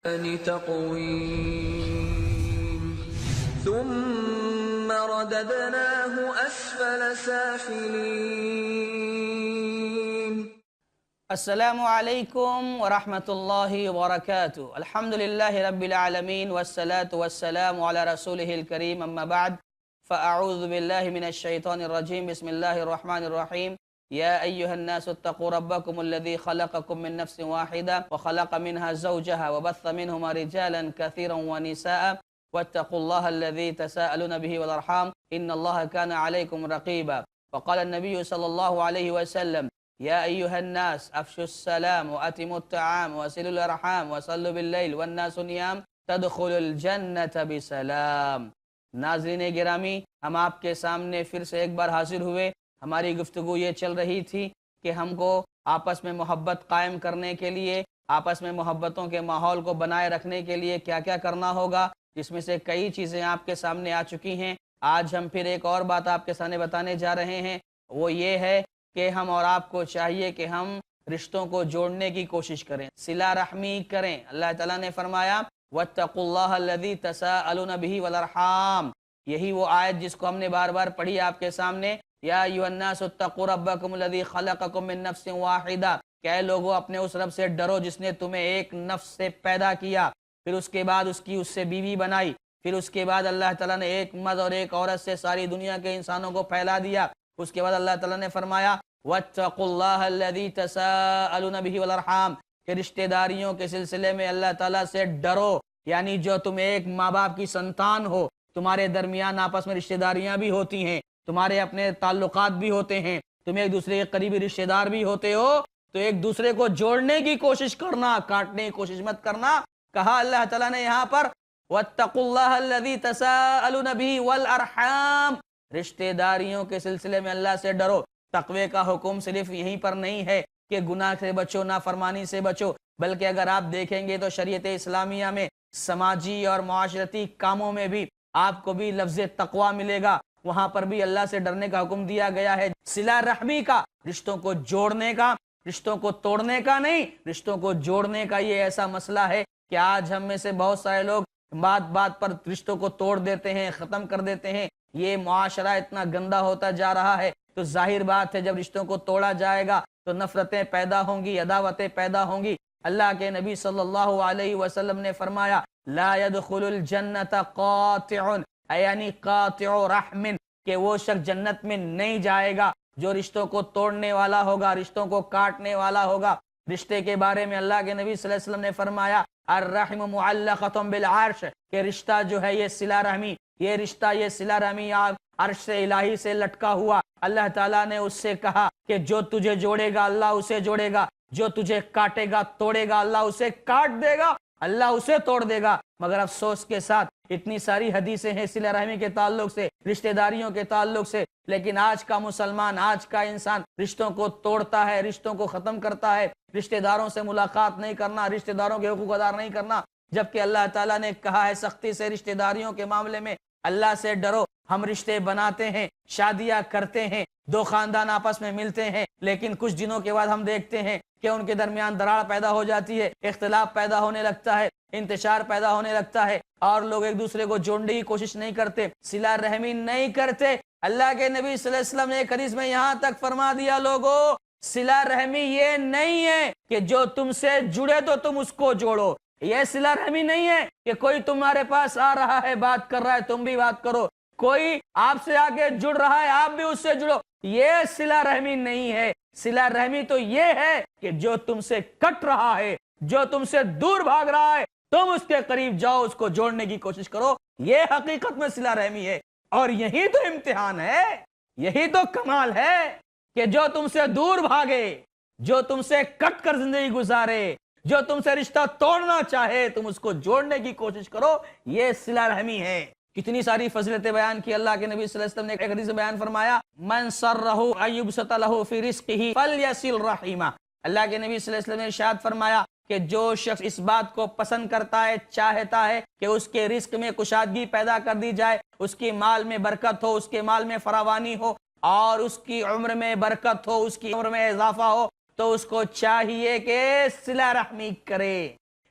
تقويم ثم رددناه أسفل سافلين. السلام علیکم ورحمۃ اللہ وبرکاتہ. الحمد للہ رب العالمین والصلاة والسلام علی رسولہ الکریم، اما بعد فاعوذ باللہ من الشیطان الرجیم. بسم اللہ الرحمن الرحیم. یا ایہا الناس اتقوا ربکم الذی خلقکم من نفس واحدہ وخلق منها زوجها وبث منہما رجالا کثیرا ونساء واتقوا اللہ الذی تساءلون به والارحام ان اللہ کان علیکم رقیبا. وقال النبی صلی اللہ علیہ وسلم: یا ایہا الناس افشوا السلام واتموا الطعام وصلوا الارحام وصلوا باللیل والناس نیام تدخلوا الجنۃ بسلام. ناظرین گرامی، ہم آپ کے سامنے پھر سے ایک بار حاضر ہوئے. ہماری گفتگو یہ چل رہی تھی کہ ہم کو آپس میں محبت قائم کرنے کے لیے، آپس میں محبتوں کے ماحول کو بنائے رکھنے کے لیے کیا کیا کرنا ہوگا، جس میں سے کئی چیزیں آپ کے سامنے آ چکی ہیں. آج ہم پھر ایک اور بات آپ کے سامنے بتانے جا رہے ہیں. وہ یہ ہے کہ ہم اور آپ کو چاہیے کہ ہم رشتوں کو جوڑنے کی کوشش کریں، صلہ رحمی کریں. اللہ تعالیٰ نے فرمایا: واتقوا اللہ الذی تساءلون به والارحام. یہی وہ آیت جس کو ہم نے بار بار پڑھی آپ کے سامنے. یا ایھا الناس اتقوا ربکم الذی خلقکم من نفس واحدہ. کہ اے لوگو، اپنے اس رب سے ڈرو جس نے تمہیں ایک نفس سے پیدا کیا، پھر اس کے بعد اس سے بیوی بنائی، پھر اس کے بعد اللہ تعالیٰ نے ایک مرد اور ایک عورت سے ساری دنیا کے انسانوں کو پھیلا دیا. اس کے بعد اللہ تعالیٰ نے فرمایا: واتقوا اللہ الذی تساءلون به والارحام. کہ رشتہ داریوں کے سلسلے میں اللہ تعالیٰ سے ڈرو. یعنی جو تم ایک ماں باپ کی سنتان ہو، تمہارے درمیان آپس میں رشتہ داریاں بھی ہوتی ہیں، تمہارے اپنے تعلقات بھی ہوتے ہیں، تم ایک دوسرے کے قریبی رشتہ دار بھی ہوتے ہو، تو ایک دوسرے کو جوڑنے کی کوشش کرنا، کاٹنے کی کوشش مت کرنا. کہا اللہ تعالیٰ نے یہاں پر: واتقوا اللہ الذی تساءلون به والارحام. رشتہ داریوں کے سلسلے میں اللہ سے ڈرو. تقوی کا حکم صرف یہیں پر نہیں ہے کہ گناہ سے بچو، نافرمانی سے بچو، بلکہ اگر آپ دیکھیں گے تو شریعت اسلامیہ میں سماجی اور معاشرتی کاموں میں بھی آپ کو بھی لفظ تقوی ملے گا. وہاں پر بھی اللہ سے ڈرنے کا حکم دیا گیا ہے، صلہ رحمی کا، رشتوں کو جوڑنے کا، رشتوں کو توڑنے کا نہیں، رشتوں کو جوڑنے کا. یہ ایسا مسئلہ ہے کہ آج ہم میں سے بہت سارے لوگ بات بات پر رشتوں کو توڑ دیتے ہیں، ختم کر دیتے ہیں. یہ معاشرہ اتنا گندا ہوتا جا رہا ہے تو ظاہر بات ہے جب رشتوں کو توڑا جائے گا تو نفرتیں پیدا ہوں گی، عداوتیں پیدا ہوں گی. اللہ کے نبی صلی اللہ علیہ وسلم نے فرمایا: لا يدخل الجنت قاطع، یعنی قاطع رحم، کہ وہ شخص جنت میں نہیں جائے گا جو رشتوں کو توڑنے والا ہوگا، رشتوں کو کاٹنے والا ہوگا. رشتے کے بارے میں اللہ کے نبی صلی اللہ علیہ وسلم نے فرمایا: الرحم معلقۃ بالعرش، کہ رشتہ جو ہے یہ صلہ رحمی، یہ رشتہ، یہ صلہ رحمی عرش سے الہی سے لٹکا ہوا. اللہ تعالیٰ نے اس سے کہا کہ جو تجھے جوڑے گا اللہ اسے جوڑے گا، جو تجھے کاٹے گا توڑے گا اللہ اسے کاٹ دے گا، اللہ اسے توڑ دے گا. مگر افسوس کے ساتھ اتنی ساری حدیثیں ہیں صلہ رحمی کے تعلق سے، رشتہ داریوں کے تعلق سے، لیکن آج کا مسلمان، آج کا انسان رشتوں کو توڑتا ہے، رشتوں کو ختم کرتا ہے، رشتہ داروں سے ملاقات نہیں کرنا، رشتہ داروں کے حقوق ادا نہیں کرنا. جبکہ اللہ تعالیٰ نے کہا ہے سختی سے رشتہ داریوں کے معاملے میں اللہ سے ڈرو. ہم رشتے بناتے ہیں، شادیاں کرتے ہیں، دو خاندان آپس میں ملتے ہیں، لیکن کچھ دنوں کے بعد ہم دیکھتے ہیں کہ ان کے درمیان دراڑ پیدا ہو جاتی ہے، اختلاف پیدا ہونے لگتا ہے، انتشار پیدا ہونے لگتا ہے، اور لوگ ایک دوسرے کو جوڑنے کی کوشش نہیں کرتے، صلہ رحمی نہیں کرتے. اللہ کے نبی صلی اللہ علیہ وسلم نے ایک حدیث میں یہاں تک فرما دیا: لوگو، صلہ رحمی یہ نہیں ہے کہ جو تم سے جڑے تو تم اس کو جوڑو. یہ صلہ رحمی نہیں ہے کہ کوئی تمہارے پاس آ رہا ہے، بات کر رہا ہے، تم بھی بات کرو، کوئی آپ سے آگے جڑ رہا ہے، آپ بھی اس سے جڑو. یہ صلہ رحمی نہیں ہے. صلہ رحمی تو یہ ہے کہ جو تم سے کٹ رہا ہے، جو تم سے دور بھاگ رہا ہے، تم اس کے قریب جاؤ، اس کو جوڑنے کی کوشش کرو. یہ حقیقت میں صلہ رحمی ہے. اور یہی تو امتحان ہے، یہی تو کمال ہے کہ جو تم سے دور بھاگے، جو تم سے کٹ کر زندگی گزارے، جو تم سے رشتہ توڑنا چاہے، تم اس کو جوڑنے کی کوشش کرو. یہ صلہ رحمی ہے. کتنی ساری فضیلتیں بیان کی اللہ کے نبی صلی اللہ علیہ وسلم نے. ایک حدیث میں بیان فرمایا: من سرہ ان یبسط لہ فی رزقہ فلیصل رحمہ. اللہ کے نبی صلی اللہ علیہ وسلم نے ارشاد فرمایا کہ جو شخص اس بات کو پسند کرتا ہے، چاہتا ہے کہ اس کے رزق میں کشادگی پیدا کر دی جائے، اس کی مال میں برکت ہو، اس کے مال میں فراوانی ہو، اور اس کی عمر میں برکت ہو، اس کی عمر میں اضافہ ہو، تو اس کو چاہیے کہ صلہ رحمی کرے.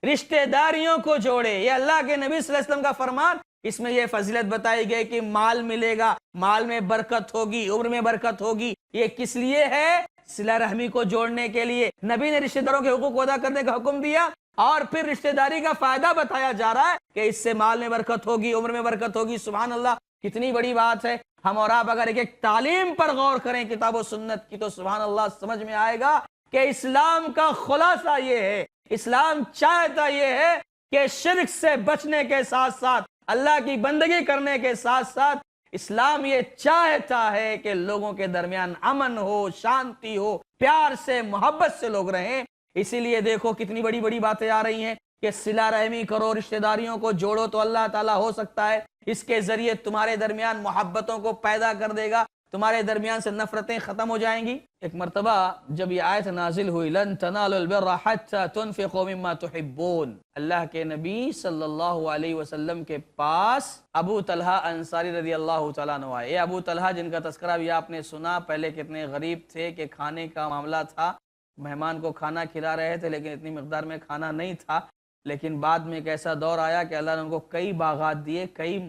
رشتہ داریوں کو جوڑے. یہ اللہ کے نبی صلی اللہ علیہ وسلم کا فرمان. اس میں یہ فضیلت بتائی گئی کہ مال ملے گا, مال میں برکت ہوگی, عمر میں برکت ہوگی. یہ کس لیے ہے؟ صلہ رحمی کو جوڑنے کے لیے. نبی نے رشتہ داروں کے حقوق کو ادا کرنے کا حکم دیا, اور پھر رشتہ داری کا فائدہ بتایا جا رہا ہے کہ اس سے مال میں برکت ہوگی, عمر میں برکت ہوگی. سبحان اللہ, کتنی بڑی بات ہے. ہم اور آپ اگر ایک تعلیم پر غور کریں کتاب و سنت کی, تو سبحان اللہ سمجھ میں آئے گا کہ اسلام کا خلاصہ یہ ہے, اسلام چاہتا یہ ہے کہ شرک سے بچنے کے ساتھ ساتھ, اللہ کی بندگی کرنے کے ساتھ ساتھ, اسلام یہ چاہتا ہے کہ لوگوں کے درمیان امن ہو, شانتی ہو, پیار سے محبت سے لوگ رہیں. اسی لیے دیکھو کتنی بڑی بڑی باتیں آ رہی ہیں کہ صلہ رحمی کرو, رشتہ داریوں کو جوڑو تو اللہ تعالیٰ ہو سکتا ہے اس کے ذریعے تمہارے درمیان محبتوں کو پیدا کر دے گا, تمہارے درمیان سے نفرتیں ختم ہو جائیں گی. ایک مرتبہ جب یہ آیت نازل ہوئی, لن تنالوا البر حتى تنفقوا مما تحبون, اللہ کے نبی صلی اللہ علیہ وسلم کے پاس ابو طلحہ انصاری رضی اللہ تعالیٰ عنہ آئے. یہ ابو طلحہ جن کا تذکرہ بھی آپ نے سنا, پہلے کتنے غریب تھے کہ کھانے کا معاملہ تھا, مہمان کو کھانا کھلا رہے تھے لیکن اتنی مقدار میں کھانا نہیں تھا. لیکن بعد میں ایک ایسا دور آیا کہ اللہ نے ان کو کئی باغات دیے, کئی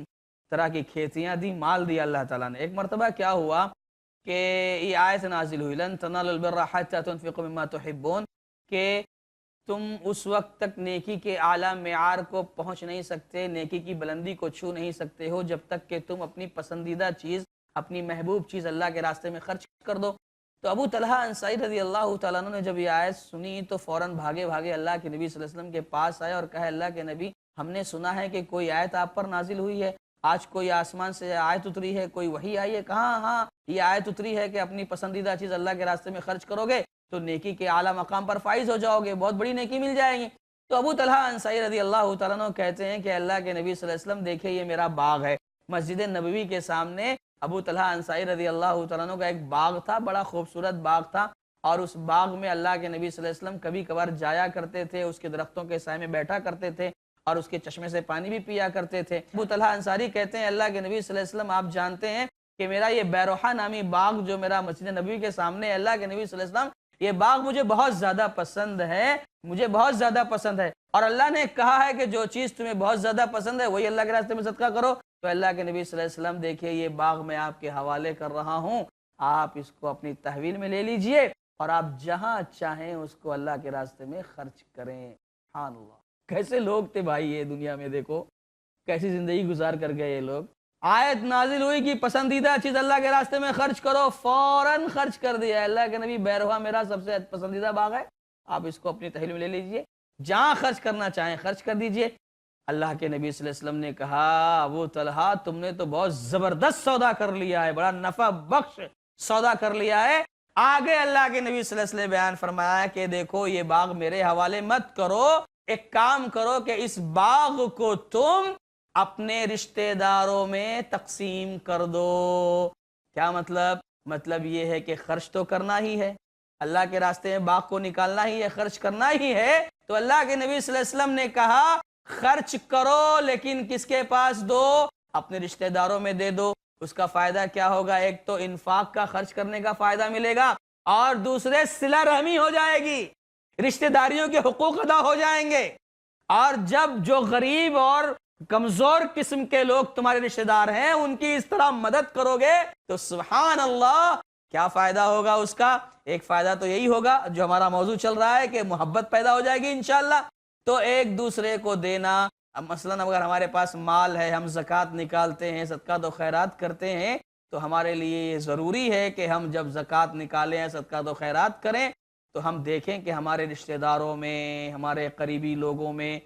طرح کی کھیتیاں دی, مال دیا اللہ تعالیٰ نے. ایک مرتبہ کیا ہوا کہ یہ آیت نازل ہوئی, لن تنالوا البر حتى تنفقوا مما تحبون, کہ تم اس وقت تک نیکی کے اعلیٰ معیار کو پہنچ نہیں سکتے, نیکی کی بلندی کو چھو نہیں سکتے ہو جب تک کہ تم اپنی پسندیدہ چیز, اپنی محبوب چیز اللہ کے راستے میں خرچ کر دو. تو ابو طلحہ انصاری رضی اللہ تعالیٰ عنہ نے جب یہ آیت سنی تو فوراً بھاگے بھاگے اللہ کے نبی صلی اللہ علیہ وسلم کے پاس آئے اور کہا, اللہ کے نبی, ہم نے سنا ہے کہ کوئی آیت آپ پر نازل ہوئی ہے, آج کوئی آسمان سے آیت اتری ہے, کوئی وحی آئی ہے. کہاں؟ ہاں, یہ آیت اتری ہے کہ اپنی پسندیدہ چیز اللہ کے راستے میں خرچ کرو گے تو نیکی کے اعلیٰ مقام پر فائز ہو جاؤ گے, بہت بڑی نیکی مل جائے گی. تو ابو طلحہ انصاری رضی اللہ تعالیٰ عنہ کہتے ہیں کہ اللہ کے نبی صلی اللہ علیہ وسلم, دیکھیں یہ میرا باغ ہے. مسجد نبوی کے سامنے ابو طلحہ انصاری رضی اللہ تعالیٰ عنہ کا ایک باغ تھا, بڑا خوبصورت باغ تھا, اور اس باغ میں اللہ کے نبی صلی اللہ علیہ وسلم کبھی کبھار جایا کرتے تھے, اس کے درختوں کے سائے میں بیٹھا کرتے تھے اور اس کے چشمے سے پانی بھی پیا کرتے تھے. ابو طلحہ انصاری کہتے ہیں, اللہ کے نبی صلی اللہ علیہ وسلم, آپ جانتے ہیں کہ میرا یہ بیروحہ نامی باغ جو میرا مسجد نبوی کے سامنے, اللہ کے نبی صلی اللہ علیہ وسلم, یہ باغ مجھے بہت زیادہ پسند ہے, مجھے بہت زیادہ پسند ہے, اور اللہ نے کہا ہے کہ جو چیز تمہیں بہت زیادہ پسند ہے وہی اللہ کے راستے میں صدقہ کرو. تو اللہ کے نبی صلی اللہ علیہ وسلم, دیکھیے یہ باغ میں آپ کے حوالے کر رہا ہوں, آپ اس کو اپنی تحویل میں لے لیجئے اور آپ جہاں چاہیں اس کو اللہ کے راستے میں خرچ کریں. سبحان اللہ, کیسے لوگ تھے بھائی یہ دنیا میں, دیکھو کیسی زندگی گزار کر گئے یہ لوگ. آیت نازل ہوئی کہ پسندیدہ چیز اللہ کے راستے میں خرچ کرو, فوراً خرچ کر دیا. اللہ کے نبی, بیروحہ میرا سب سے پسندیدہ باغ ہے, آپ اس کو اپنی تحویل میں لے لیجئے, جہاں خرچ کرنا چاہیں خرچ کر دیجئے. اللہ کے نبی صلی اللہ علیہ وسلم نے کہا, ابو طلحہ تم نے تو بہت زبردست سودا کر لیا ہے, بڑا نفع بخش سودا کر لیا ہے. آگے اللہ کے نبی صلی اللہ علیہ وسلم بیان فرمایا کہ دیکھو یہ باغ میرے حوالے مت کرو, ایک کام کرو کہ اس باغ کو تم اپنے رشتہ داروں میں تقسیم کر دو. کیا مطلب؟ مطلب یہ ہے کہ خرچ تو کرنا ہی ہے, اللہ کے راستے میں باغ کو نکالنا ہی ہے, خرچ کرنا ہی ہے. تو اللہ کے نبی صلی اللہ علیہ وسلم نے کہا خرچ کرو, لیکن کس کے پاس دو؟ اپنے رشتہ داروں میں دے دو. اس کا فائدہ کیا ہوگا؟ ایک تو انفاق کا, خرچ کرنے کا فائدہ ملے گا, اور دوسرے صلہ رحمی ہو جائے گی, رشتہ داریوں کے حقوق ادا ہو جائیں گے. اور جب جو غریب اور کمزور قسم کے لوگ تمہارے رشتہ دار ہیں ان کی اس طرح مدد کرو گے تو سبحان اللہ کیا فائدہ ہوگا اس کا؟ ایک فائدہ تو یہی ہوگا جو ہمارا موضوع چل رہا ہے کہ محبت پیدا ہو جائے گی انشاءاللہ. تو ایک دوسرے کو دینا, مثلا اگر ہمارے پاس مال ہے, ہم زکوٰۃ نکالتے ہیں, صدقات و خیرات کرتے ہیں, تو ہمارے لیے یہ ضروری ہے کہ ہم جب زکوٰۃ نکالیں, صدقات و خیرات کریں, تو ہم دیکھیں کہ ہمارے رشتہ داروں میں, ہمارے قریبی لوگوں میں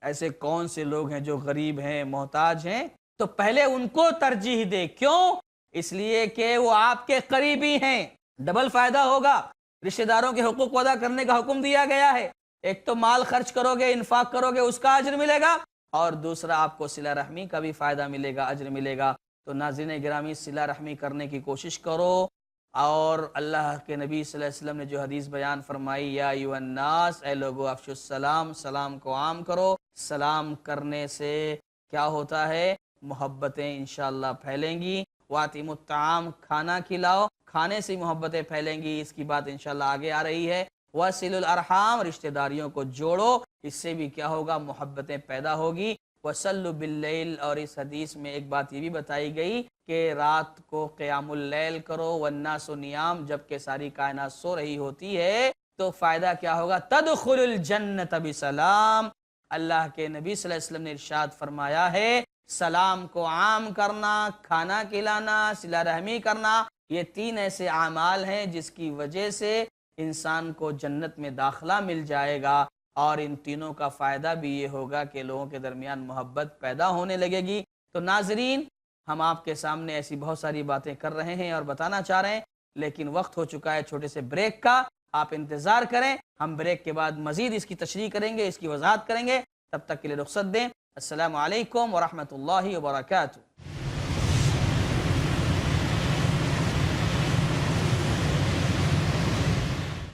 ایسے کون سے لوگ ہیں جو غریب ہیں, محتاج ہیں, تو پہلے ان کو ترجیح دیں. کیوں؟ اس لیے کہ وہ آپ کے قریبی ہیں, ڈبل فائدہ ہوگا. رشتہ داروں کے حقوق کو ادا کرنے کا حکم دیا گیا ہے, ایک تو مال خرچ کرو گے, انفاق کرو گے, اس کا اجر ملے گا, اور دوسرا آپ کو صلہ رحمی کا بھی فائدہ ملے گا, اجر ملے گا. تو ناظرین گرامی, صلہ رحمی کرنے کی کوشش کرو. اور اللہ کے نبی صلی اللہ علیہ وسلم نے جو حدیث بیان فرمائی, یا ایھا الناس, اے لوگو افشوا السلام, سلام کو عام کرو. سلام کرنے سے کیا ہوتا ہے؟ محبتیں انشاءاللہ پھیلیں گی. وَأَطْعِمُوا الطَّعَامَ, کھانا کھلاؤ, کھانے سے محبتیں پھیلیں گی. اس کی بات انشاءاللہ آگے آ رہی ہے. وصل الارحام، رشتہ داریوں کو جوڑو، اس سے بھی کیا ہوگا؟ محبتیں پیدا ہوگی۔ وصلوا باللیل، اور اس حدیث میں ایک بات یہ بھی بتائی گئی کہ رات کو قیام اللیل کرو، والناس نیام، جبکہ ساری کائنات سو رہی ہوتی ہے تو فائدہ کیا ہوگا؟ تدخل الجنت بسلام۔ اللہ کے نبی صلی اللہ علیہ وسلم نے ارشاد فرمایا ہے، سلام کو عام کرنا، کھانا کھلانا، صلہ رحمی کرنا، یہ 3 ایسے اعمال ہیں جس کی وجہ سے انسان کو جنت میں داخلہ مل جائے گا، اور ان تینوں کا فائدہ بھی یہ ہوگا کہ لوگوں کے درمیان محبت پیدا ہونے لگے گی۔ تو ناظرین، ہم آپ کے سامنے ایسی بہت ساری باتیں کر رہے ہیں اور بتانا چاہ رہے ہیں، لیکن وقت ہو چکا ہے چھوٹے سے بریک کا، آپ انتظار کریں، ہم بریک کے بعد مزید اس کی تشریح کریں گے، اس کی وضاحت کریں گے۔ تب تک کے لیے رخصت دیں۔ السلام علیکم ورحمۃ اللہ وبرکاتہ۔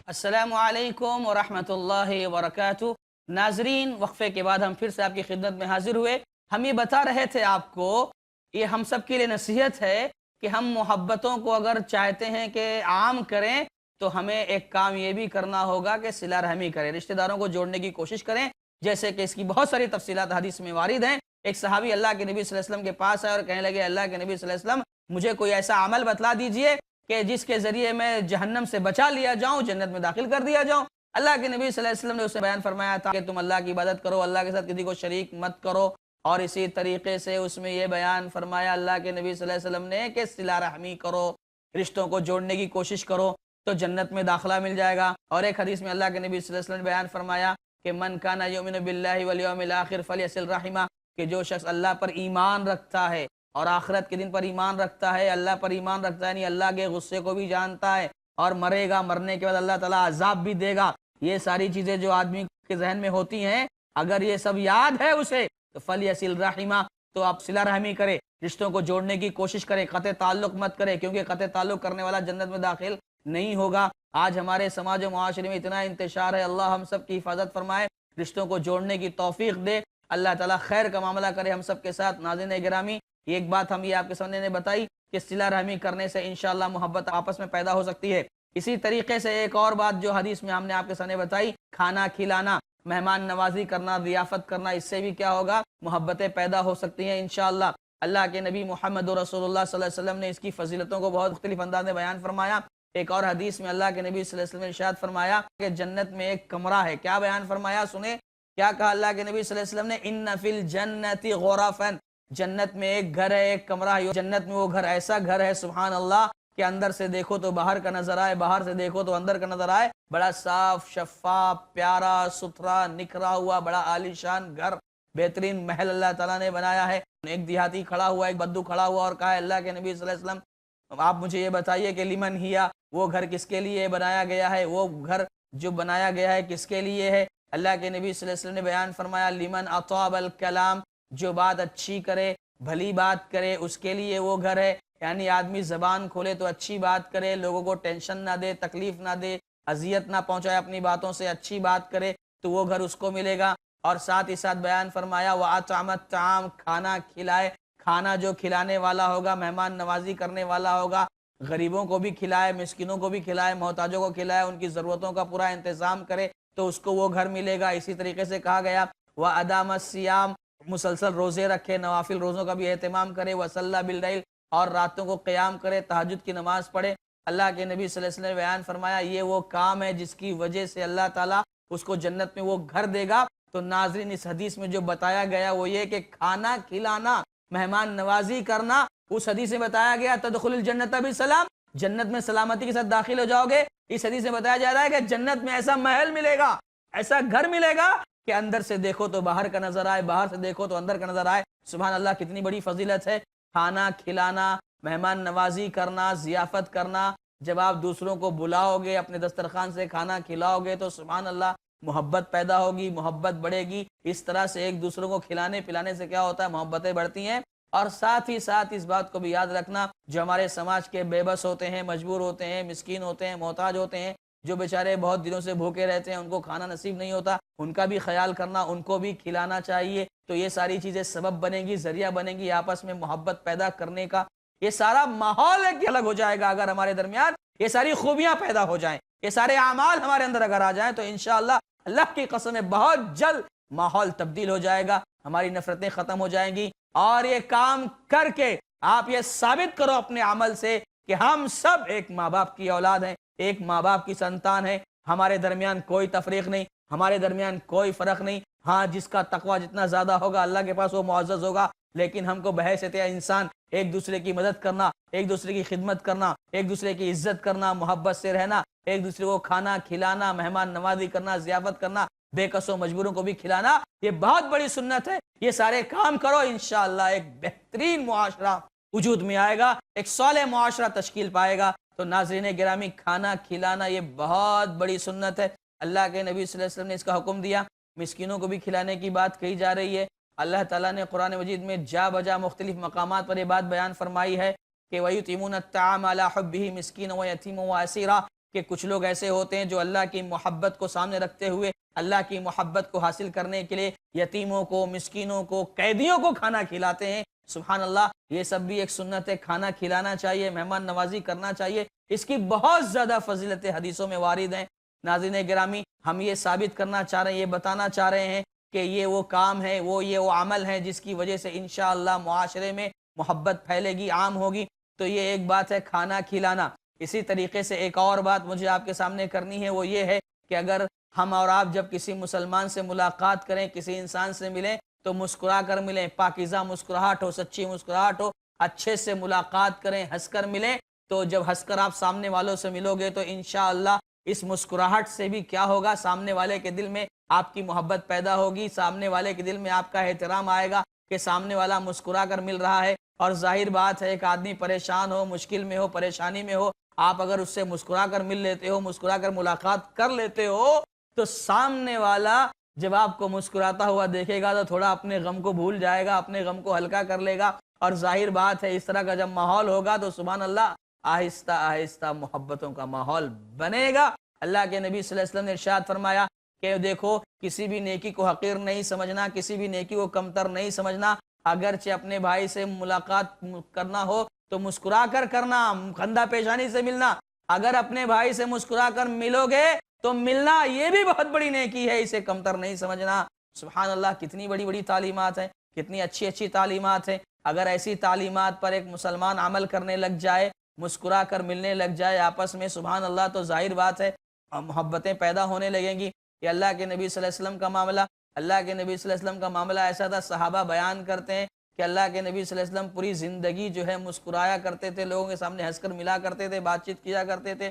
السلام علیکم ورحمۃ اللہ وبرکاتہ۔ ناظرین، وقفے کے بعد ہم پھر سے آپ کی خدمت میں حاضر ہوئے۔ ہم یہ بتا رہے تھے آپ کو، یہ ہم سب کے لیے نصیحت ہے کہ ہم محبتوں کو اگر چاہتے ہیں کہ عام کریں تو ہمیں ایک کام یہ بھی کرنا ہوگا کہ صلہ رحمی کریں، رشتہ داروں کو جوڑنے کی کوشش کریں، جیسے کہ اس کی بہت ساری تفصیلات حدیث میں وارد ہیں۔ ایک صحابی اللہ کے نبی صلی اللہ علیہ وسلم کے پاس آئے اور کہنے لگے، اللہ کے نبی صلی اللہ علیہ وسلم، مجھے کوئی ایسا عمل بتلا دیجئے کہ جس کے ذریعے میں جہنم سے بچا لیا جاؤں، جنت میں داخل کر دیا جاؤں۔ اللہ کے نبی صلی اللہ علیہ وسلم نے اسے بیان فرمایا تھا کہ تم اللہ کی عبادت کرو، اللہ کے ساتھ کسی کو شریک مت کرو، اور اسی طریقے سے اس میں یہ بیان فرمایا اللہ کے نبی صلی اللہ علیہ وسلم نے کہ صلہ رحمی کرو، رشتوں کو جوڑنے کی کوشش کرو تو جنت میں داخلہ مل جائے گا۔ اور ایک حدیث میں اللہ کے نبی صلی اللہ علیہ وسلم نے بیان فرمایا کہ من کان یؤمن باللہ والیوم الآخر فلیصل رحمہ، کہ جو شخص اللہ پر ایمان رکھتا ہے اور آخرت کے دن پر ایمان رکھتا ہے، اللہ پر ایمان رکھتا ہے، یعنی اللہ کے غصے کو بھی جانتا ہے، اور مرے گا، مرنے کے بعد اللہ تعالیٰ عذاب بھی دے گا، یہ ساری چیزیں جو آدمی کے ذہن میں ہوتی ہیں، اگر یہ سب یاد ہے اسے تو فلیصل رحمہ، تو آپ صلہ رحمی کرے، رشتوں کو جوڑنے کی کوشش کرے، قطع تعلق مت کرے، کیونکہ قطع تعلق کرنے والا جنت میں داخل نہیں ہوگا۔ آج ہمارے سماج و معاشرے میں اتنا انتشار ہے، اللہ ہم سب کی حفاظت فرمائے، رشتوں کو جوڑنے کی توفیق دے، اللہ تعالیٰ خیر کا معاملہ کرے ہم سب کے ساتھ۔ ناظرین گرامی، ایک بات ہم یہ آپ کے سامنے نے بتائی کہ صلہ رحمی کرنے سے انشاءاللہ محبت آپس میں پیدا ہو سکتی ہے۔ اسی طریقے سے ایک اور بات جو حدیث میں ہم نے آپ کے سامنے بتائی، کھانا کھلانا، مہمان نوازی کرنا، ضیافت کرنا، اس سے بھی کیا ہوگا؟ محبتیں پیدا ہو سکتی ہیں انشاءاللہ۔ اللہ کے نبی محمد رسول اللہ صلی اللہ علیہ وسلم نے اس کی فضیلتوں کو بہت مختلف انداز میں بیان فرمایا۔ ایک اور حدیث میں اللہ کے نبی صلی اللہ علیہ وسلم نے ارشاد فرمایا کہ جنت میں ایک کمرہ ہے۔ کیا بیان فرمایا؟ سنیں کیا کہا اللہ کے نبی صلی اللہ علیہ وسلم نے، ان فی الجنت غرفا، جنت میں ایک گھر ہے، ایک کمرہ ہے، جنت میں وہ گھر ایسا گھر ہے سبحان اللہ کہ اندر سے دیکھو تو باہر کا نظر آئے، باہر سے دیکھو تو اندر کا نظر آئے، بڑا صاف شفاف پیارا ستھرا نکھرا ہوا بڑا عالیشان گھر، بہترین محل اللہ تعالیٰ نے بنایا ہے۔ ایک دیہاتی کھڑا ہوا، ایک بدو کھڑا ہوا اور کہا اللہ کے نبی صلی اللہ علیہ وسلم، آپ مجھے یہ بتائیے کہ لمن ہیا، وہ گھر کس کے لیے بنایا گیا ہے، وہ گھر جو بنایا گیا ہے کس کے لیے ہے؟ اللہ کے نبی صلی اللہ علیہ وسلم نے بیان فرمایا لمن اطاب الکلام، جو بات اچھی کرے، بھلی بات کرے، اس کے لیے وہ گھر ہے۔ یعنی آدمی زبان کھولے تو اچھی بات کرے، لوگوں کو ٹینشن نہ دے، تکلیف نہ دے، اذیت نہ پہنچائے، اپنی باتوں سے اچھی بات کرے تو وہ گھر اس کو ملے گا۔ اور ساتھ ہی ساتھ بیان فرمایا وَأَطْعَمَ الطَّعَامَ، کھانا کھلائے، کھانا جو کھلانے والا ہوگا، مہمان نوازی کرنے والا ہوگا، غریبوں کو بھی کھلائے، مسکینوں کو بھی کھلائے، محتاجوں کو کھلائے، ان کی ضرورتوں کا پورا انتظام کرے تو اس کو وہ گھر ملے گا۔ اسی طریقے سے کہا گیا وَأَدَامَ الصِّيَامَ، مسلسل روزے رکھے، نوافل روزوں کا بھی اہتمام کرے، وَصَلَّى بِاللَّيْلِ، اور راتوں کو قیام کرے، تہجد کی نماز پڑھے۔ اللہ کے نبی صلی اللہ علیہ وسلم نے بیان فرمایا یہ وہ کام ہے جس کی وجہ سے اللہ تعالیٰ اس کو جنت میں وہ گھر دے گا۔ تو ناظرین اس حدیث میں جو بتایا گیا وہ یہ کہ کھانا کھلانا، مہمان نوازی کرنا، اس حدیث میں بتایا گیا تدخل الجنت بسلام، جنت میں سلامتی کے ساتھ داخل ہو جاؤ گے۔ اس حدیث میں بتایا جا رہا ہے کہ جنت میں ایسا محل ملے گا، ایسا گھر ملے گا کہ اندر سے دیکھو تو باہر کا نظر آئے، باہر سے دیکھو تو اندر کا نظر آئے۔ سبحان اللہ، کتنی بڑی فضیلت ہے کھانا کھلانا، مہمان نوازی کرنا، ضیافت کرنا۔ جب آپ دوسروں کو بلاؤ گے، اپنے دسترخوان سے کھانا کھلاؤ گے تو سبحان اللہ محبت پیدا ہوگی، محبت بڑھے گی۔ اس طرح سے ایک دوسروں کو کھلانے پلانے سے کیا ہوتا ہے؟ محبتیں بڑھتی ہیں۔ اور ساتھ ہی ساتھ اس بات کو بھی یاد رکھنا، جو ہمارے سماج کے بے بس ہوتے ہیں، مجبور ہوتے ہیں، مسکین ہوتے ہیں، محتاج ہوتے ہیں، جو بیچارے بہت دنوں سے بھوکے رہتے ہیں، ان کو کھانا نصیب نہیں ہوتا، ان کا بھی خیال کرنا، ان کو بھی کھلانا چاہیے۔ تو یہ ساری چیزیں سبب بنے گی، ذریعہ بنے گی آپس میں محبت پیدا کرنے کا۔ یہ سارا ماحول ہے کہ الگ ہو جائے گا اگر ہمارے درمیان یہ ساری خوبیاں پیدا ہو جائیں۔ یہ سارے اعمال ہمارے اندر اگر آ جائیں تو انشاءاللہ اللہ کی قسم ہے بہت جلد ماحول تبدیل ہو جائے گا، ہماری نفرتیں ختم ہو جائیں گی۔ اور یہ کام کر کے آپ یہ ثابت کرو اپنے عمل سے کہ ہم سب ایک ماں باپ کی اولاد ہیں، ایک ماں باپ کی سنتان ہیں، ہمارے درمیان کوئی تفریق نہیں، ہمارے درمیان کوئی فرق نہیں۔ ہاں جس کا تقوی جتنا زیادہ ہوگا اللہ کے پاس وہ معزز ہوگا، لیکن ہم کو بحیثیت انسان ایک دوسرے کی مدد کرنا، ایک دوسرے کی خدمت کرنا، ایک دوسرے کی عزت کرنا، محبت سے رہنا، ایک دوسرے کو کھانا کھلانا، مہمان نوازی کرنا، ضیافت کرنا، بے کسوں مجبوروں کو بھی کھلانا، یہ بہت بڑی سنت ہے۔ یہ سارے کام کرو، انشاءاللہ ایک بہترین معاشرہ وجود میں آئے گا، ایک صالح معاشرہ تشکیل پائے گا۔ تو ناظرین گرامی، کھانا کھلانا یہ بہت بڑی سنت ہے۔ اللہ کے نبی صلی اللہ علیہ وسلم نے اس کا حکم دیا، مسکینوں کو بھی کھلانے کی بات کہی جا رہی ہے۔ اللہ تعالیٰ نے قرآن مجید میں جا بجا مختلف مقامات پر یہ بات بیان فرمائی ہے کہ وَيُطْعِمُونَ الطَّعَامَ عَلَىٰ حُبِّهِ مِسْكِينًا وَيَتِيمًا وَأَسِيرًا، کہ کچھ لوگ ایسے ہوتے ہیں جو اللہ کی محبت کو سامنے رکھتے ہوئے، اللہ کی محبت کو حاصل کرنے کے لیے یتیموں کو، مسکینوں کو، قیدیوں کو کھانا کھلاتے ہیں۔ سبحان اللہ، یہ سب بھی ایک سنت ہے، کھانا کھلانا چاہیے، مہمان نوازی کرنا چاہیے، اس کی بہت زیادہ فضیلتیں حدیثوں میں وارد ہیں۔ ناظرین گرامی، ہم یہ ثابت کرنا چاہ رہے ہیں، یہ بتانا چاہ رہے ہیں کہ یہ وہ کام ہے، یہ وہ عمل ہے جس کی وجہ سے انشاءاللہ معاشرے میں محبت پھیلے گی، عام ہوگی۔ تو یہ ایک بات ہے کھانا کھلانا۔ اسی طریقے سے ایک اور بات مجھے آپ کے سامنے کرنی ہے، وہ یہ ہے کہ اگر ہم اور آپ جب کسی مسلمان سے ملاقات کریں، کسی انسان سے ملیں تو مسکرا کر ملیں، پاکیزہ مسکراہٹ ہو، سچی مسکراہٹ ہو، اچھے سے ملاقات کریں، ہنس کر ملیں۔ تو جب ہنس کر آپ سامنے والوں سے ملو گے تو انشاءاللہ اس مسکراہٹ سے بھی کیا ہوگا، سامنے والے کے دل میں آپ کی محبت پیدا ہوگی، سامنے والے کے دل میں آپ کا احترام آئے گا کہ سامنے والا مسکرا کر مل رہا ہے۔ اور ظاہر بات ہے ایک آدمی پریشان ہو، مشکل میں ہو، پریشانی میں ہو، آپ اگر اس سے مسکرا کر مل لیتے ہو، مسکرا کر ملاقات کر لیتے ہو تو سامنے والا جب آپ کو مسکراتا ہوا دیکھے گا تو تھوڑا اپنے غم کو بھول جائے گا، اپنے غم کو ہلکا کر لے گا۔ اور ظاہر بات ہے اس طرح کا جب ماحول ہوگا تو سبحان اللہ آہستہ آہستہ محبتوں کا ماحول بنے گا۔ اللہ کے نبی صلی اللہ علیہ وسلم نے ارشاد فرمایا کہ دیکھو کسی بھی نیکی کو حقیر نہیں سمجھنا، کسی بھی نیکی کو کمتر نہیں سمجھنا۔ اگرچہ اپنے بھائی سے ملاقات کرنا ہو تو مسکرا کر کرنا، خندہ پیشانی سے ملنا۔ اگر اپنے بھائی سے مسکرا کر ملو گے تو ملنا یہ بھی بہت بڑی نیکی ہے، اسے کمتر نہیں سمجھنا۔ سبحان اللہ، کتنی بڑی بڑی تعلیمات ہیں، کتنی اچھی اچھی تعلیمات ہیں۔ اگر ایسی تعلیمات پر ایک مسلمان عمل کرنے لگ جائے، مسکرا کر ملنے لگ جائے آپس میں، سبحان اللہ، تو ظاہر بات ہے محبتیں پیدا ہونے لگیں گی۔ یہ اللہ کے نبی صلی اللہ علیہ وسلم کا معاملہ، اللہ کے نبی صلی اللہ علیہ وسلم کا معاملہ ایسا تھا، صحابہ بیان کرتے ہیں کہ اللہ کے نبی صلی اللہ علیہ وسلم پوری زندگی جو ہے مسکرایا کرتے تھے، لوگوں کے سامنے ہنس کر ملا کرتے تھے، بات چیت کیا کرتے تھے۔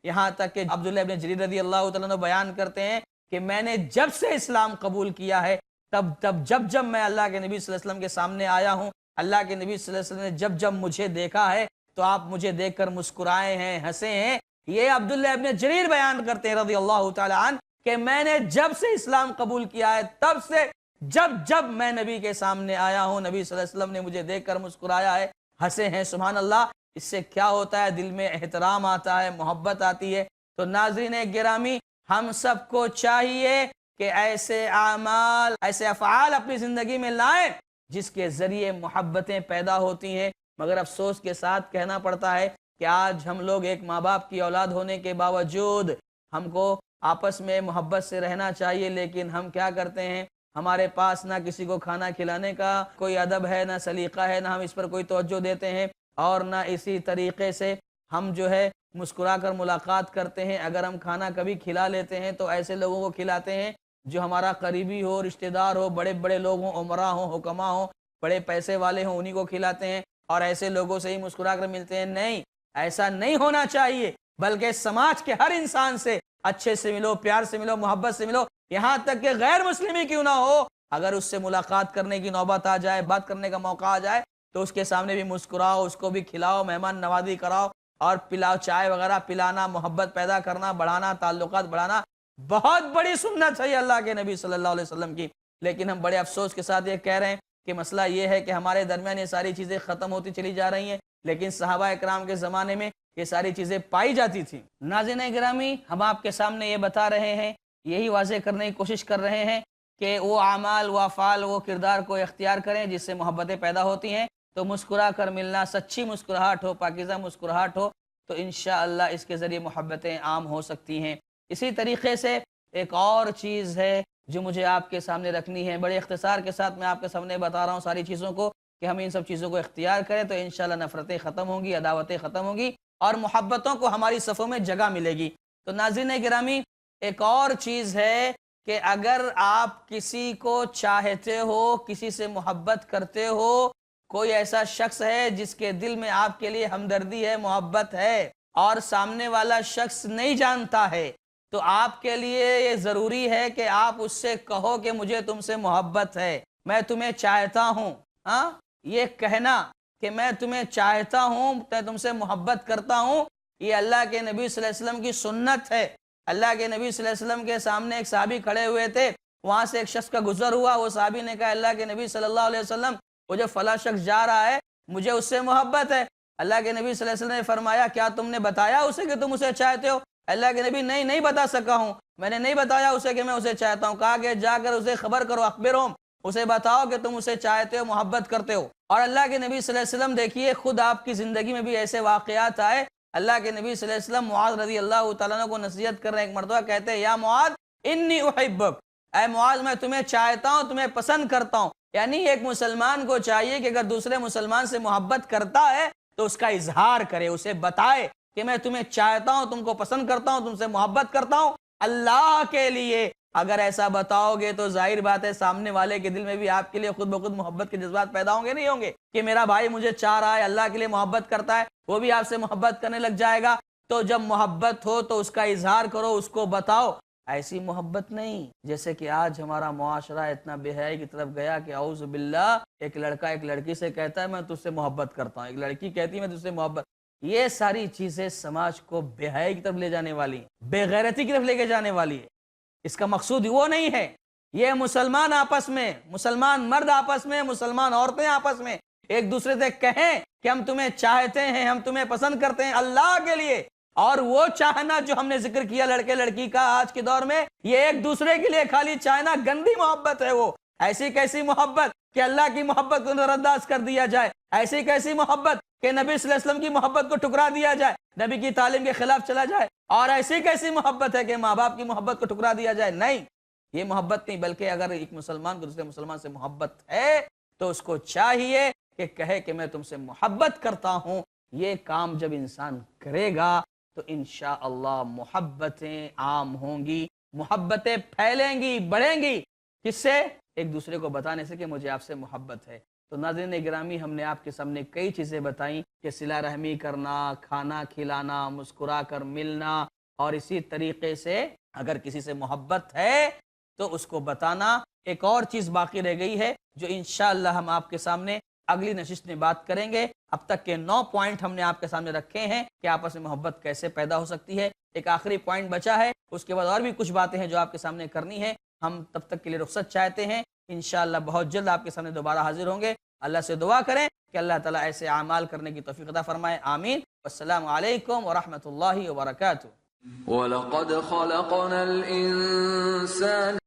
یہاں تک کہ عبداللہ ابن جریر رضی اللہ تعالیٰ عنہ بیان کرتے ہیں کہ میں نے جب سے اسلام قبول کیا ہے جب میں اللہ کے نبی صلی اللہ علیہ وسلم کے سامنے آیا ہوں، اللہ کے نبی صلی اللہ علیہ وسلم نے جب مجھے دیکھا ہے تو آپ مجھے دیکھ کر مسکرائے ہیں، ہنسے ہیں۔ یہ عبداللہ ابن جریر بیان کرتے ہیں رضی اللہ تعالیٰ عنہ کہ میں نے جب سے اسلام قبول کیا ہے تب سے جب میں نبی کے سامنے آیا ہوں، نبی صلی اللہ علیہ وسلم نے مجھے دیکھ کر مسکرایا ہے، ہنسے ہیں۔ سبحان اللہ، اس سے کیا ہوتا ہے، دل میں احترام آتا ہے، محبت آتی ہے۔ تو ناظرین گرامی، ہم سب کو چاہیے کہ ایسے اعمال، ایسے افعال اپنی زندگی میں لائیں جس کے ذریعے محبتیں پیدا ہوتی ہیں۔ مگر افسوس کے ساتھ کہنا پڑتا ہے کہ آج ہم لوگ ایک ماں باپ کی اولاد ہونے کے باوجود ہم کو آپس میں محبت سے رہنا چاہیے، لیکن ہم کیا کرتے ہیں، ہمارے پاس نہ کسی کو کھانا کھلانے کا کوئی ادب ہے، نہ سلیقہ ہے، نہ ہم اس پر کوئی توجہ دیتے ہیں، اور نہ اسی طریقے سے ہم جو ہے مسکرا کر ملاقات کرتے ہیں۔ اگر ہم کھانا کبھی کھلا لیتے ہیں تو ایسے لوگوں کو کھلاتے ہیں جو ہمارا قریبی ہو، رشتہ دار ہو، بڑے بڑے لوگ ہوں، عمرہ ہوں، حکما ہوں، بڑے پیسے والے ہوں، انہی کو کھلاتے ہیں، اور ایسے لوگوں سے ہی مسکرا کر ملتے ہیں۔ نہیں، ایسا نہیں ہونا چاہیے، بلکہ سماج کے ہر انسان سے اچھے سے ملو، پیار سے ملو، محبت سے ملو، یہاں تک کہ غیر مسلمی کیوں نہ ہو، اگر اس سے ملاقات کرنے کی نوبت آ جائے، بات کرنے کا موقع آ جائے تو اس کے سامنے بھی مسکراؤ، اس کو بھی کھلاؤ، مہمان نوازی کراؤ اور پلاؤ، چائے وغیرہ پلانا، محبت پیدا کرنا، بڑھانا، تعلقات بڑھانا بہت بڑی سنت ہے اللہ کے نبی صلی اللہ علیہ وسلم کی۔ لیکن ہم بڑے افسوس کے ساتھ یہ کہہ رہے ہیں کہ مسئلہ یہ ہے کہ ہمارے درمیان یہ ساری چیزیں ختم ہوتی چلی جا رہی ہیں، لیکن صحابہ اکرام کے زمانے میں یہ ساری چیزیں پائی جاتی تھیں۔ ناظرین گرامی، ہم آپ کے سامنے یہ بتا رہے ہیں، یہی واضح کرنے کی کوشش کر رہے ہیں کہ وہ اعمال، وہ افعال، وہ کردار کو اختیار کریں جس سے محبتیں پیدا ہوتی ہیں۔ تو مسکرا کر ملنا، سچی مسکراہٹ ہو، پاکیزہ مسکراہٹ ہو، تو انشاءاللہ اس کے ذریعے محبتیں عام ہو سکتی ہیں۔ اسی طریقے سے ایک اور چیز ہے جو مجھے آپ کے سامنے رکھنی ہے، بڑے اختصار کے ساتھ میں آپ کے سامنے بتا رہا ہوں ساری چیزوں کو، کہ ہم ان سب چیزوں کو اختیار کریں تو انشاءاللہ نفرتیں ختم ہوں گی، عداوتیں ختم ہوں گی اور محبتوں کو ہماری صفوں میں جگہ ملے گی۔ تو ناظرین گرامی، ایک اور چیز ہے کہ اگر آپ کسی کو چاہتے ہو، کسی سے محبت کرتے ہو، کوئی ایسا شخص ہے جس کے دل میں آپ کے لیے ہمدردی ہے، محبت ہے، اور سامنے والا شخص نہیں جانتا ہے، تو آپ کے لیے یہ ضروری ہے کہ آپ اس سے کہو کہ مجھے تم سے محبت ہے، میں تمہیں چاہتا ہوں۔ ہاں، یہ کہنا کہ میں تمہیں چاہتا ہوں، میں تم سے محبت کرتا ہوں، یہ اللہ کے نبی صلی اللہ علیہ وسلم کی سنت ہے۔ اللہ کے نبی صلی اللہ علیہ وسلم کے سامنے ایک صحابی کھڑے ہوئے تھے، وہاں سے ایک شخص کا گزر ہوا، وہ صحابی نے کہا اللہ کے نبی صلی اللہ علیہ وسلم، وہ جو فلاں شخص جا رہا ہے مجھے اس سے محبت ہے۔ اللہ کے نبی صلی اللہ علیہ وسلم نے فرمایا کیا تم نے بتایا اسے کہ تم اسے چاہتے ہو؟ اللہ کے نبی نہیں بتا سکا ہوں، میں نے نہیں بتایا اسے کہ میں اسے چاہتا ہوں۔ کہا کہ جا کر اسے خبر کرو، اخبرہم، اسے بتاؤ کہ تم اسے چاہتے ہو، محبت کرتے ہو۔ اور اللہ کے نبی صلی اللہ علیہ وسلم دیکھیے خود آپ کی زندگی میں بھی ایسے واقعات آئے۔ اللہ کے نبی صلی اللہ علیہ وسلم معاذ رضی اللہ تعالیٰ عنہ کو نصیحت کر رہے ہیں، ایک مرتبہ کہتے ہیں یا معاذ انی احبک، اے معاذ میں تمہیں چاہتا ہوں، تمہیں پسند کرتا ہوں۔ یعنی ایک مسلمان کو چاہیے کہ اگر دوسرے مسلمان سے محبت کرتا ہے تو اس کا اظہار کرے، اسے بتائے کہ میں تمہیں چاہتا ہوں، تم کو پسند کرتا ہوں، تم سے محبت کرتا ہوں اللہ کے لیے۔ اگر ایسا بتاؤ گے تو ظاہر بات ہے سامنے والے کے دل میں بھی آپ کے لیے خود بخود محبت کے جذبات پیدا ہوں گے، نہیں ہوں گے؟ کہ میرا بھائی مجھے چاہ رہا ہے، اللہ کے لیے محبت کرتا ہے، وہ بھی آپ سے محبت کرنے لگ جائے گا۔ تو جب محبت ہو تو اس کا اظہار کرو، اس کو بتاؤ۔ ایسی محبت نہیں جیسے کہ آج ہمارا معاشرہ اتنا بے حیائی کی طرف گیا کہ اعوذ باللہ، ایک لڑکا ایک لڑکی سے کہتا ہے میں تجھ سے محبت کرتا ہوں، ایک لڑکی کہتی ہے میں تجھ سے محبت۔ یہ ساری چیزیں سماج کو بے حیائی کی طرف لے جانے والی ہیں، بے غیرتی کی طرف لے کے جانے والی ہے۔ اس کا مقصود وہ نہیں ہے۔ یہ مسلمان آپس میں، مسلمان مرد آپس میں، مسلمان عورتیں آپس میں ایک دوسرے سے کہیں کہ ہم تمہیں چاہتے ہیں، ہم تمہیں پسند کرتے ہیں اللہ کے لیے۔ اور وہ چاہنا جو ہم نے ذکر کیا لڑکے لڑکی کا آج کے دور میں، یہ ایک دوسرے کے لیے خالی چاہنا گندی محبت ہے۔ وہ ایسی کیسی محبت کہ اللہ کی محبت کو نظر انداز کر دیا جائے، ایسی کیسی محبت کہ نبی صلی اللہ علیہ وسلم کی محبت کو ٹکرا دیا جائے، نبی کی تعلیم کے خلاف چلا جائے، اور ایسی کیسی محبت ہے کہ ماں باپ کی محبت کو ٹکرا دیا جائے۔ نہیں، یہ محبت نہیں، بلکہ اگر ایک مسلمان کو دوسرے مسلمان سے محبت ہے تو اس کو چاہیے کہ کہے کہ میں تم سے محبت کرتا ہوں۔ یہ کام جب انسان کرے گا تو انشاءاللہ محبتیں عام ہوں گی، محبتیں پھیلیں گی، بڑھیں گی۔ کس سے؟ ایک دوسرے کو بتانے سے کہ مجھے آپ سے محبت ہے۔ تو ناظرین گرامی، ہم نے آپ کے سامنے کئی چیزیں بتائیں کہ صلہ رحمی کرنا، کھانا کھلانا، مسکرا کر ملنا، اور اسی طریقے سے اگر کسی سے محبت ہے تو اس کو بتانا۔ ایک اور چیز باقی رہ گئی ہے جو انشاءاللہ ہم آپ کے سامنے اگلی نشست میں بات کریں گے۔ اب تک کے 9 پوائنٹ ہم نے آپ کے سامنے رکھے ہیں کہ آپس میں محبت کیسے پیدا ہو سکتی ہے۔ ایک آخری پوائنٹ بچا ہے، اس کے بعد اور بھی کچھ باتیں ہیں جو آپ کے سامنے کرنی ہے۔ ہم تب تک کے لیے رخصت چاہتے ہیں، انشاءاللہ بہت جلد آپ کے سامنے دوبارہ حاضر ہوں گے۔ اللہ سے دعا کریں کہ اللہ تعالیٰ ایسے اعمال کرنے کی توفیق عطا فرمائے، آمین۔ السلام علیکم ورحمۃ اللہ وبرکاتہ۔ وَلَقَدْ خَلَقْنَا الْإِنسَانَ